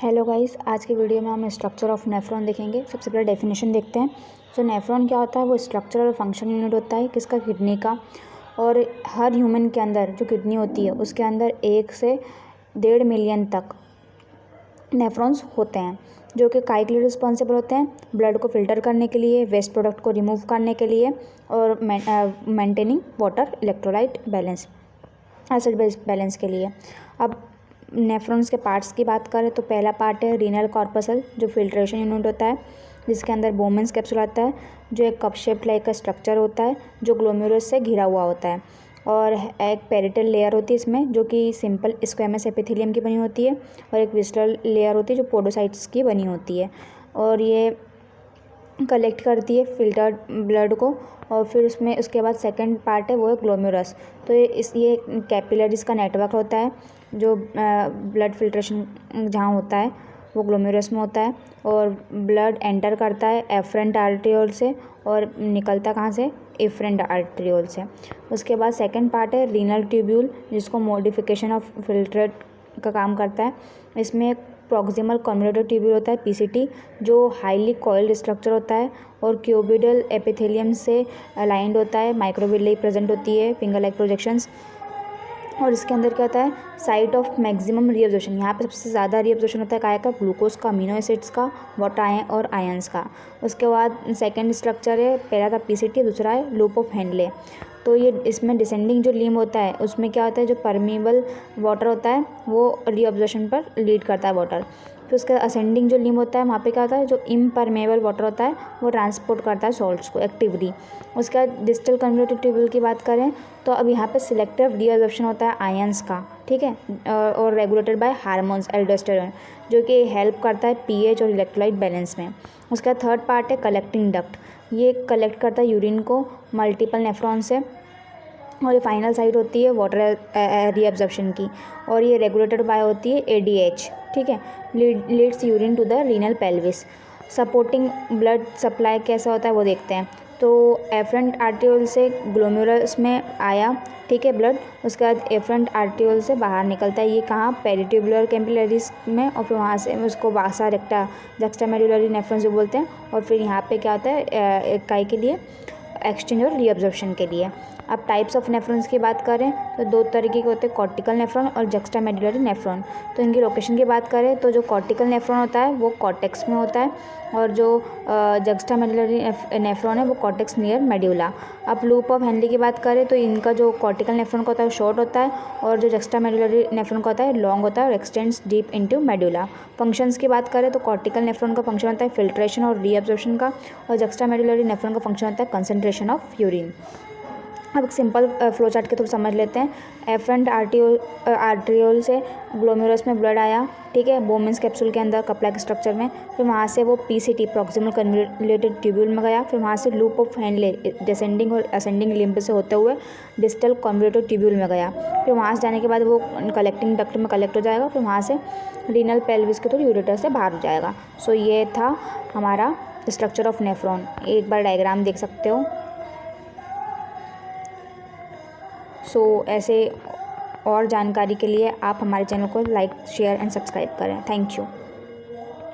Hello guys, आज की video में हम स्ट्रक्चर ऑफ नेफ्रॉन देखेंगे। सबसे पहले डेफिनेशन देखते हैं। तो नेफ्रॉन क्या होता है? वो स्ट्रक्चरल और फंक्शन यूनिट होता है किसका? किडनी का। और हर ह्यूमन के अंदर जो किडनी होती है उसके अंदर 1 से 1.5 मिलियन तक नेफ्रॉन्स होते हैं, जो कि काय के लिए रिस्पॉन्सिबल होते हैं? ब्लड को फिल्टर करने के लिए, वेस्ट प्रोडक्ट को रिमूव करने के लिए और maintaining water electrolyte balance, acid base balance के लिए। अब नेफ्रॉन्स के पार्ट्स की बात करें तो पहला पार्ट है रीनल कॉर्पसल, जो फिल्ट्रेशन यूनिट होता है, जिसके अंदर बोमेंस कैप्सूल आता है, जो एक कप शेप्ड लाइक का स्ट्रक्चर होता है जो ग्लोमेरुलस से घिरा हुआ होता है। और एक पेरिटल लेयर होती है इसमें, जो कि सिंपल स्क्वेमस एपिथेलियम की बनी होती है। और एक विस्ट्रल लेयर होती है जो पोडोसाइट्स की बनी होती है, और ये कलेक्ट करती है फिल्टर्ड ब्लड को। और फिर उसमें उसके बाद सेकंड पार्ट है वो है ग्लोमेरुलस। तो ये कैपिलरीज का नेटवर्क होता है, जो ब्लड फिल्ट्रेशन जहाँ होता है वो ग्लोमेरुलस में होता है। और ब्लड एंटर करता है एफरेंट आर्टेरियोल से और निकलता कहाँ से? एफरेंट आर्टेरियोल से। उसके बाद सेकंड पार्ट है रीनल ट्यूब्यूल, जिसको मॉडिफिकेशन ऑफ फिल्ट्रेट का काम करता है। इसमें प्रॉक्सिमल कन्वोल्यूटेड ट्यूब्यूल होता है पीसीटी, जो हाईली कॉइल्ड स्ट्रक्चर होता है और क्यूबिडल एपिथेलियम से अलाइंड होता है। माइक्रोविल्लाई प्रेजेंट होती है, फिंगर लाइक प्रोजेक्शंस। और इसके अंदर क्या होता है? Site of maximum reabsorption. यहाँ पे सबसे ज़्यादा रीअब्जॉर्प्शन होता है काय का? ग्लूकोज का, अमीनो एसिड्स का, वाटर और आयंस का। उसके बाद सेकंड स्ट्रक्चर है, पहला था पीसीटी, दूसरा है लूप ऑफ हेनले। तो ये इसमें डिसेंडिंग जो लिम्ब होता है उसमें क्या होता है? जो परमीबल वाटर होता है वो रीअब्जॉर्प्शन पर लीड करता है वाटर। फिर उसका असेंडिंग जो लिम्ब होता है वहाँ पे क्या होता है? जो इम्परमेबल वाटर होता है वो ट्रांसपोर्ट करता है सॉल्ट्स को एक्टिवली। उसके बाद डिस्टल कन्वोल्यूटेड ट्यूब्यूल की बात करें तो अब यहाँ पे सिलेक्टिव रीअब्जॉर्प्शन होता है आयंस का, ठीक है, और रेगुलेटेड बाय हार्मोन्स एल्डोस्टेरोन, जो कि हेल्प करता है पीएच और इलेक्ट्रोलाइट बैलेंस में। उसका थर्ड पार्ट है कलेक्टिंग डक्ट। ये कलेक्ट करता है यूरिन को मल्टीपल नेफ्रॉन से। और ये फाइनल साइड होती है वाटर रीअब्जॉर्प्शन की, और ये रेगुलेटेड बाय होती है एडीएच, ठीक है, leads urine to the renal pelvis. Supporting blood supply कैसा होता है वो देखते हैं। तो एफरेंट आर्टियोल से ग्लोमेरुलस में आया, ठीक है, ब्लड। उसके बाद एफरेंट आर्टियोल से बाहर निकलता है, ये कहाँ? पेरिट्यूबुलर कैपिलरीज में। और फिर वहाँ से उसको वासा रेक्टा जक्स्टामेडुलरी नेफ्रॉन्स जो बोलते हैं। और फिर यहाँ पे क्या होता है? काय के लिए? एक्सचेंज और रीअब्जॉर्प्शन के लिए। अब टाइप्स ऑफ नेफ्रॉन्स की बात करें तो दो तरीके के होते हैं, कॉर्टिकल नेफ्रॉन और जक्स्टामेडुलरी नेफ्रॉन। तो इनकी लोकेशन की बात करें तो जो कॉर्टिकल नेफ्रॉन होता है वो कॉर्टेक्स में होता है, और जो जक्स्टामेडुलरी नेफ्रॉन है वो कॉर्टेक्स नियर मेड्यूला। अब लूप ऑफ हेनले की बात करें तो इनका जो कॉर्टिकल नेफ्रॉन का होता है वो शॉर्ट होता है, और जो जक्स्टामेडुलरी नेफ्रॉन का होता है लॉन्ग होता है और x tends deep into medulla. Functions की बात करें तो कॉर्टिकल नेफ्रॉन का फंक्शन होता है फिल्ट्रेशन और रीअब्जॉर्प्शन का, और जक्स्टामेडुलरी नेफ्रॉन का फंक्शन होता है कंसंट्रेशन ऑफ यूरिन। अब एक सिंपल फ्लो चार्ट के थ्रू समझ लेते हैं। एफरेंट आर्टेरियोल से ग्लोमेरुलस में ब्लड आया, ठीक है, बोमेंस कैप्सूल के अंदर कप लाइक स्ट्रक्चर में। फिर वहाँ से वो पीसीटी प्रॉक्सिमल कन्वोल्यूटेड ट्यूब्यूल में गया। फिर वहाँ से लूप ऑफ हेनले डिसेंडिंग और असेंडिंग लिम्ब से होते हुए डिस्टल कन्वोल्यूटेड ट्यूब्यूल में गया। फिर वहाँ से जाने के बाद वो कलेक्टिंग डक्ट में कलेक्ट हो जाएगा। फिर वहाँ से रीनल पेल्विस के थ्रू यूरेटर से बाहर हो जाएगा। सो ये था हमारा स्ट्रक्चर ऑफ नेफ्रॉन। एक बार डायग्राम देख सकते हो। सो ऐसे और जानकारी के लिए आप हमारे चैनल को लाइक, शेयर एंड सब्सक्राइब करें। Thank you.